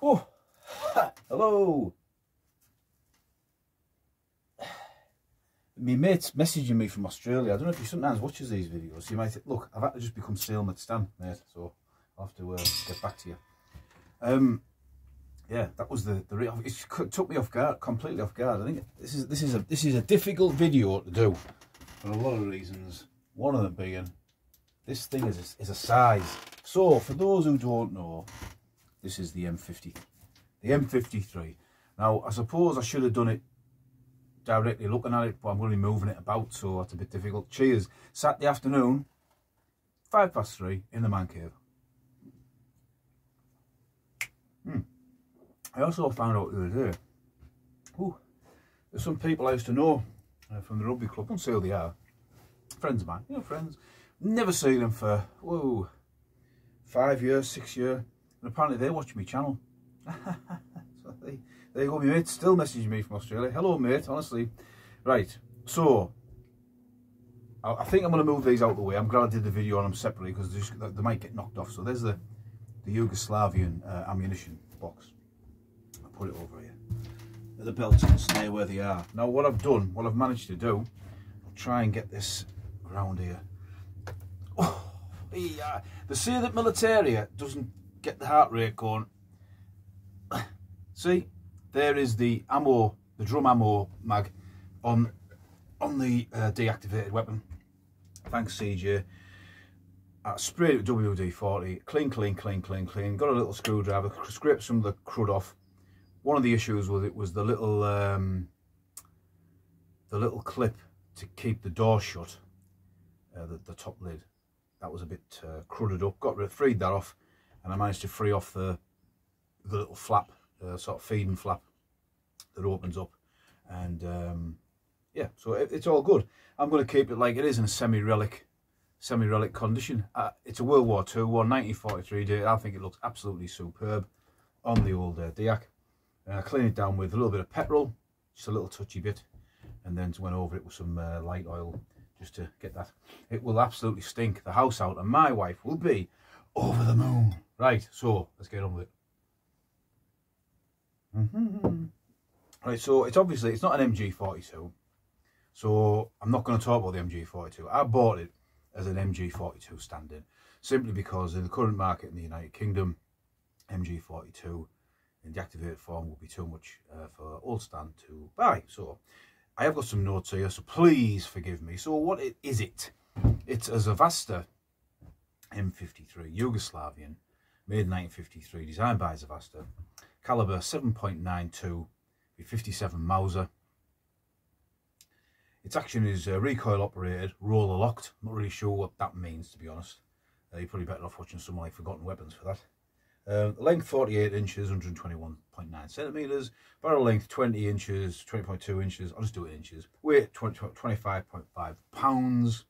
Oh, hello. My mate's messaging me from Australia. I don't know if he sometimes watches these videos. So you might think, look, I've had to just become stalemate Stan, mate. So I'll have to get back to you. Yeah, that was the real. It took me off guard, completely off guard. I think this is a difficult video to do for a lot of reasons. One of them being this thing is a size. So for those who don't know, this is the M50, the M53. Now I suppose I should have done it directly looking at it, but I'm going to be moving it about, so it's a bit difficult. Cheers. Saturday afternoon, 3:05 in the man cave. I also found out the other day, there's some people I used to know from the rugby club. I won't say who they are. Friends of mine, friends. Never seen them for, 5 years, 6 years. And apparently they watch my channel. So there you go, my mate still messaging me from Australia. Hello, mate, honestly. Right, so I think I'm going to move these out of the way. I'm glad I did the video on them separately because they might get knocked off. So there's the Yugoslavian ammunition box. Put it over here. The belts can stay where they are. Now what I've managed to do, I'll try and get this around here. Oh, yeah. They say that militaria doesn't get the heart rate going. See, there is the ammo, the drum ammo mag on the deactivated weapon. Thanks CJ. I sprayed it with WD-40, clean. Got a little screwdriver, scraped some of the crud off. One of the issues with it was the little clip to keep the door shut, the top lid. That was a bit crudded up. Freed that off, and I managed to free off the little flap, sort of feeding flap that opens up, and yeah, so it's all good. I'm going to keep it like it is in a semi-relic condition. It's a World War II one, 1943 date. I think it looks absolutely superb on the old Deac. Clean it down with a little bit of petrol, just a little touchy bit, and then went over it with some light oil just to get that. It will absolutely stink the house out, and my wife will be over the moon. Right, so let's get on with it. Right, so it's not an MG42, so I'm not going to talk about the MG42. I bought it as an MG42 stand-in, simply because in the current market in the United Kingdom, MG42 in deactivated form will be too much for old Stan to buy. So I have got some notes here, so please forgive me. So what is it? It's a Zavasta M53, Yugoslavian, made in 1953, designed by Zavasta, caliber 7.92 with 57 Mauser. Its action is recoil operated, roller locked. I'm not really sure what that means, to be honest. You're probably better off watching some like Forgotten Weapons for that. Length 48 inches, 121.9 centimeters. Barrel length 20 inches, 20.2 inches. I'll just do it in inches. Weight 25.5 pounds.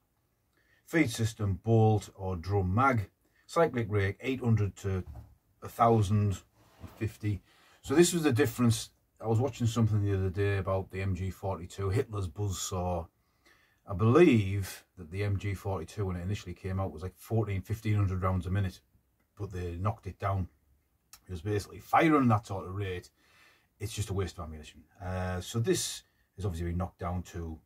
Feed system bolt or drum mag. Cyclic rate 800 to 1050. So this was the difference. I was watching something the other day about the MG42, Hitler's buzzsaw. I believe that the MG42 when it initially came out was like 1500 rounds a minute. But they knocked it down. It was basically firing that sort of rate. It's just a waste of ammunition. So this has obviously been knocked down to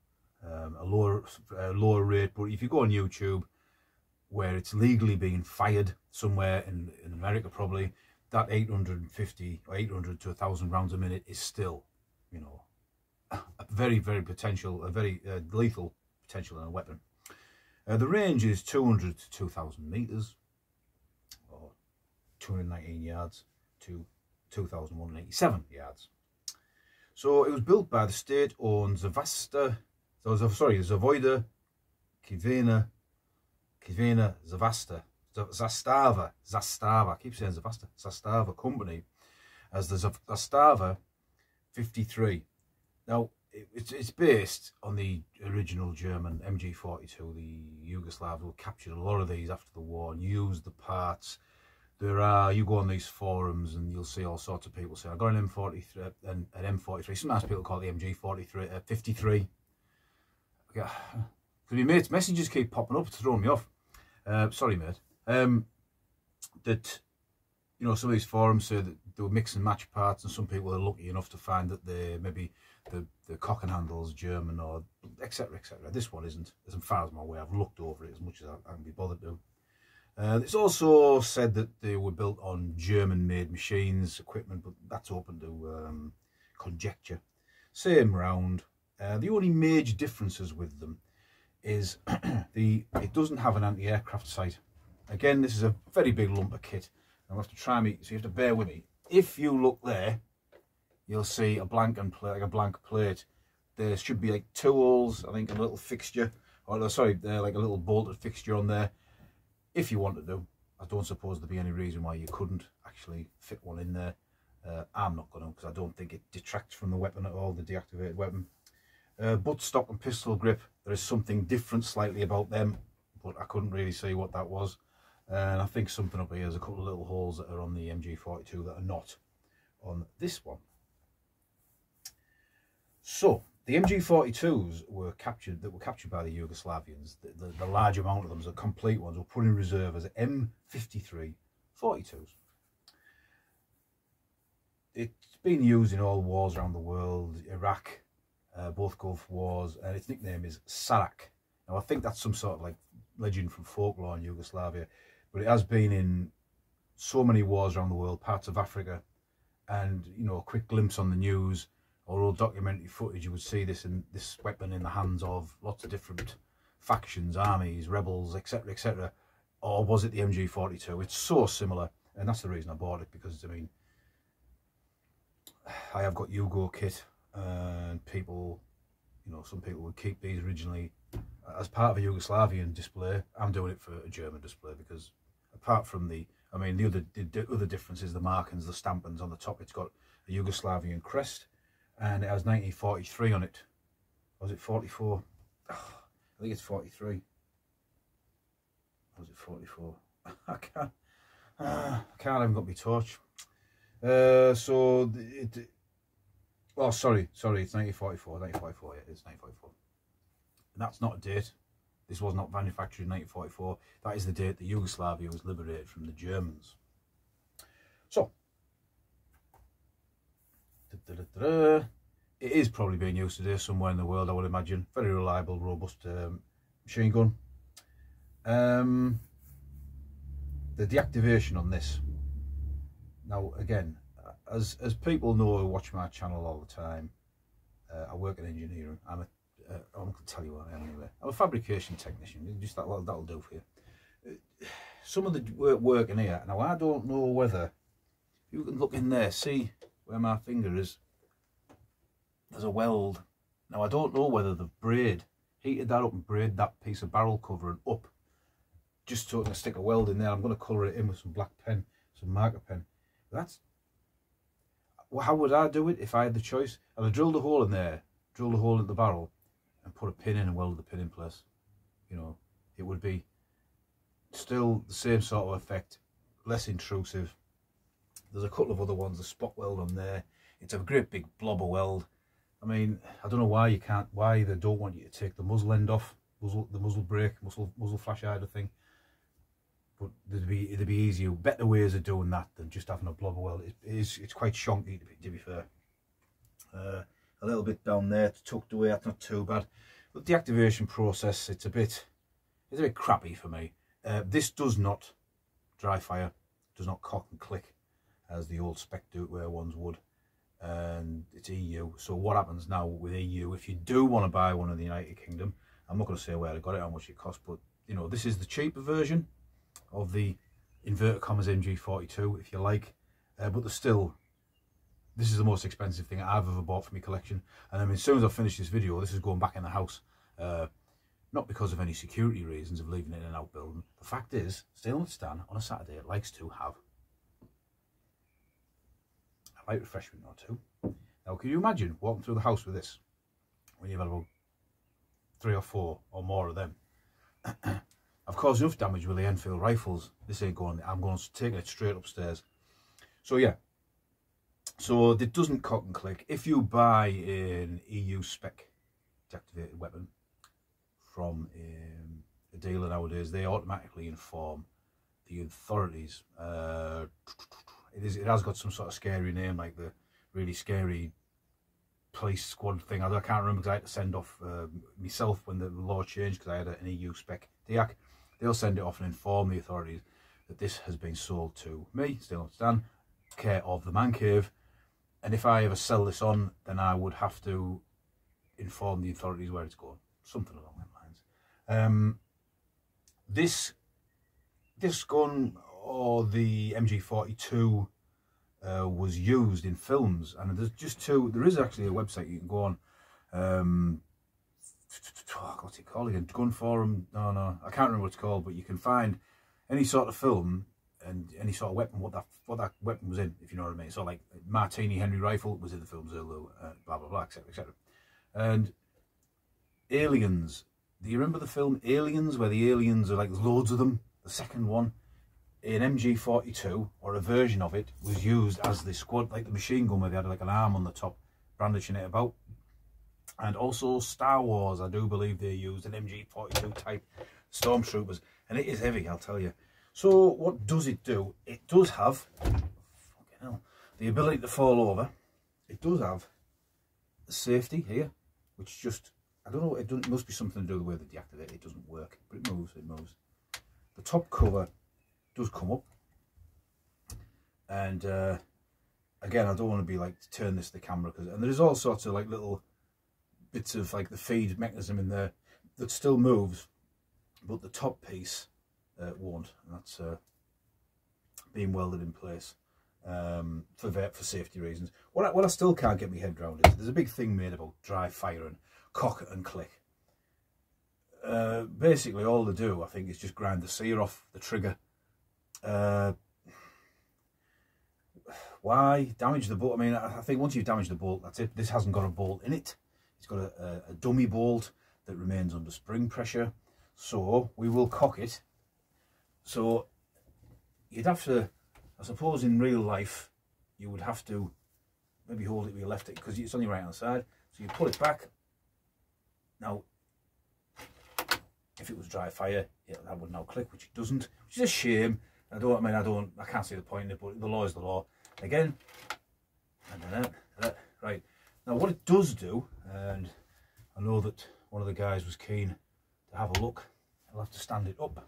a lower rate. But if you go on YouTube, where it's legally being fired somewhere in America, probably that 850 or 800 to 1000 rounds a minute is still, a very lethal potential in a weapon. The range is 200 to 2000 meters. 219 yards to 2,187 yards. So it was built by the state-owned Zavoida Kivena Zastava, I keep saying Zavasta, Zastava company, as the Zastava 53. Now it's based on the original German MG42. The Yugoslavs who captured a lot of these after the war and used the parts. You go on these forums and you'll see all sorts of people say, I got an M43, an M43. Sometimes people call it the MG43, 53. Because my mate's messages keep popping up, it's throwing me off. Sorry, mate. That you know, some of these forums say that they were mix and match parts, and some people are lucky enough to find that they maybe the cock and handle's German, or etc, etc. This one isn't, as far as I'm aware. I've looked over it as much as I can be bothered to. It's also said that they were built on German-made machines, equipment, but that's open to conjecture. Same round. The only major differences with them is it doesn't have an anti-aircraft sight. Again, this is a very big lump of kit. I'll have to try me, so you have to bear with me. If you look there, you'll see a blank plate. There should be like 2 holes, I think, a little fixture, or sorry, like a little bolted fixture on there. If you wanted to, I don't suppose there'd be any reason why you couldn't actually fit one in there. I'm not going to, because I don't think it detracts from the weapon at all, the deactivated weapon. Buttstock and pistol grip, there is something different slightly about them, but I couldn't really see what that was. And I think something up here, there's a couple of little holes that are on the MG42 that are not on this one. So the MG42s were captured by the Yugoslavians. The large amount of them, the complete ones, were put in reserve as M53 42s. It's been used in all wars around the world, Iraq, both Gulf Wars, and its nickname is Sarak. Now I think that's some sort of like legend from folklore in Yugoslavia, but it has been in so many wars around the world, parts of Africa, and you know, a quick glimpse on the news or old documentary footage, you would see this weapon in the hands of lots of different factions, armies, rebels, etc, etc. Or was it the MG42? It's so similar, and that's the reason I bought it, because I mean, I have got Yugo kit, and people, you know, some people would keep these originally as part of a Yugoslavian display. I'm doing it for a German display, because apart from the other difference is the markings, the stampings on the top. It's got a Yugoslavian crest, and it has 1943 on it. Was it 44? Oh, I think it's 43. Or was it 44? I can't even got my torch. Oh, sorry, it's 1944, yeah, it's 1944. And that's not a date. This was not manufactured in 1944. That is the date that Yugoslavia was liberated from the Germans. So, it is probably being used today somewhere in the world, I would imagine. Very reliable, robust machine gun. The deactivation on this. Now, again, as people know who watch my channel all the time, I work in engineering. I'm going to tell you what I am anyway. I'm a fabrication technician. Just that'll do for you. Some of the work in here. Now, I don't know whether you can look in there, see where my finger is. There's a weld. Now, I don't know whether they've heated that up and braided that piece of barrel covering up, just so I can stick a weld in there. I'm going to colour it in with some black pen, some marker pen. How would I do it if I had the choice? I'd have drilled a hole in there, drilled a hole in the barrel, and put a pin in and welded the pin in place. You know, it would be still the same sort of effect, less intrusive. There's a couple of other ones, the spot weld on there. It's a great big blob of weld. I mean, I don't know why they don't want you to take the muzzle end off, the muzzle brake, muzzle flash hider thing. But it'd be easier, better ways of doing that than just having a blob of weld. It's quite chunky, to be fair. A little bit down there, it's tucked away. That's not too bad. But the activation process, it's a bit crappy for me. This does not dry fire, does not cock and click as the old spec Duteware ones would, and it's EU. So what happens now with EU? If you do want to buy one in the United Kingdom, I'm not going to say where I got it, how much it cost, but you know, this is the cheaper version of the inverted commas MG42, if you like, but there's still, this is the most expensive thing I've ever bought for my collection. And I mean, as soon as I finish this video, this is going back in the house, not because of any security reasons of leaving it in an outbuilding. The fact is, staying with Stan on a Saturday, it likes to have a light refreshment or two. Now, can you imagine walking through the house with this when you've had about 3 or 4 or more of them? I've caused enough damage with the Enfield rifles. This ain't going, I'm going to take it straight upstairs. So yeah, so it doesn't cock and click. If you buy an EU spec deactivated weapon from a dealer nowadays, they automatically inform the authorities. it has got some sort of scary name, like the really scary police squad thing. I can't remember because I had to send off myself when the law changed, because I had an EU spec Deac. They'll send it off and inform the authorities that this has been sold to me, still not Stan, care of the Man Cave. And if I ever sell this on, then I would have to inform the authorities where it's going. Something along that lines. This gun, or the MG42, was used in films, and there's just two. There is actually a website you can go on. What's it called again? Gun Forum? No, I can't remember what it's called. But you can find any sort of film and any sort of weapon, what that weapon was in, if you know what I mean. So like Martini Henry rifle was in the film Zulu, blah blah blah, etc etc. And Aliens. Do you remember the film Aliens, where the aliens are like loads of them? The second one, an MG42 or a version of it was used as the squad, like the machine gun, where they had like an arm on the top, brandishing it about. And also Star Wars, I do believe they used an MG42 type stormtroopers, and it is heavy, I'll tell you. So what does it do? It does have, fucking hell, the ability to fall over. It does have the safety here, which just, I don't know, it must be something to do with the way they deactivate it. It doesn't work, but it moves, The top cover does come up, and again, I don't want to be like to turn this to the camera, and there's all sorts of like little bits of like the feed mechanism in there that still moves, but the top piece won't, and that's being welded in place for safety reasons. What I still can't get my head around is there's a big thing made about dry fire and cock and click. Basically all they do, I think, is just grind the sear off the trigger. Why damage the bolt? I mean, I think once you've damaged the bolt, that's it. This hasn't got a bolt in it. It's got a dummy bolt that remains under spring pressure. So we will cock it. So you'd have to, I suppose in real life, you would have to maybe hold it with your left, because it's on your right hand side. So you pull it back. Now, if it was dry fire, yeah, that would now click, which it doesn't, which is a shame. I can't see the point in it, but the law is the law. Again, right. Now what it does do, and I know that one of the guys was keen to have a look, I'll have to stand it up.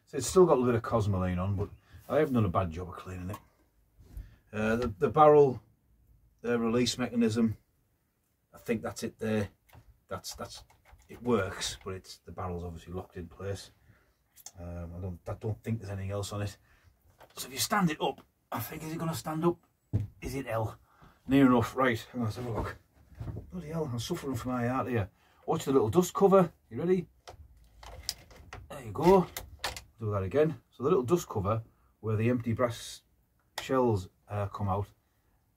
So it's still got a little bit of Cosmoline on, but I haven't done a bad job of cleaning it. The barrel, the release mechanism, I think that's it there. That's it works, but it's, the barrel's obviously locked in place. I don't think there's anything else on it. So if you stand it up, I think, is it going to stand up? Is it L? Near enough. Right, let's have a look. Bloody hell, I'm suffering from my heart here. Watch the little dust cover. You ready? There you go. Do that again. So the little dust cover, where the empty brass shells come out,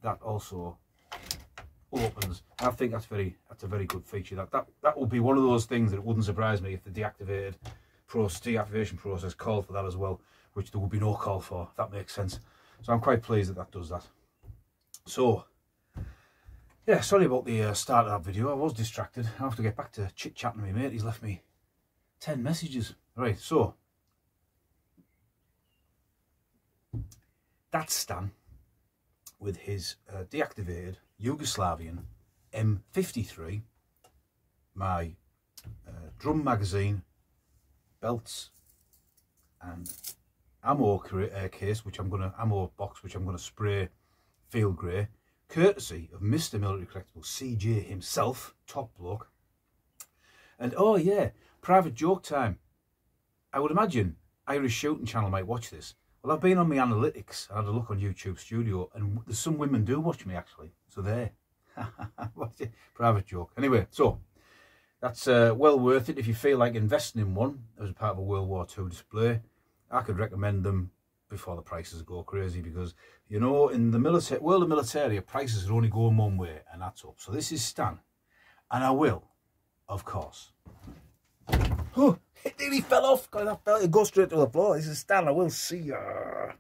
that also opens. I think that's a very good feature. That will be one of those things that it wouldn't surprise me if the deactivation process called for that as well, which there would be no call for, if that makes sense. So I'm quite pleased that that does that. So yeah, sorry about the start of that video. I was distracted. I have to get back to chit-chatting to my mate. He's left me 10 messages. Right, so that's Stan with his deactivated Yugoslavian M53, my drum magazine, belts, and ammo case, ammo box, which I'm gonna spray field grey, courtesy of Mr. Military Collectables CJ himself, top bloke. And oh yeah, private joke time. I would imagine Irish Shooting Channel might watch this. Well, I've been on my analytics, I had a look on YouTube Studio, and there's some women do watch me actually. So there. Private joke. Anyway, so that's well worth it if you feel like investing in one as a part of a World War II display. I could recommend them before the prices go crazy, because you know, in the world of military, prices are only going one way, and that's up. So this is Stan, and I will, of course. Oh, it nearly fell off. God, that fell, it goes straight to the floor. This is Stan. I will see ya.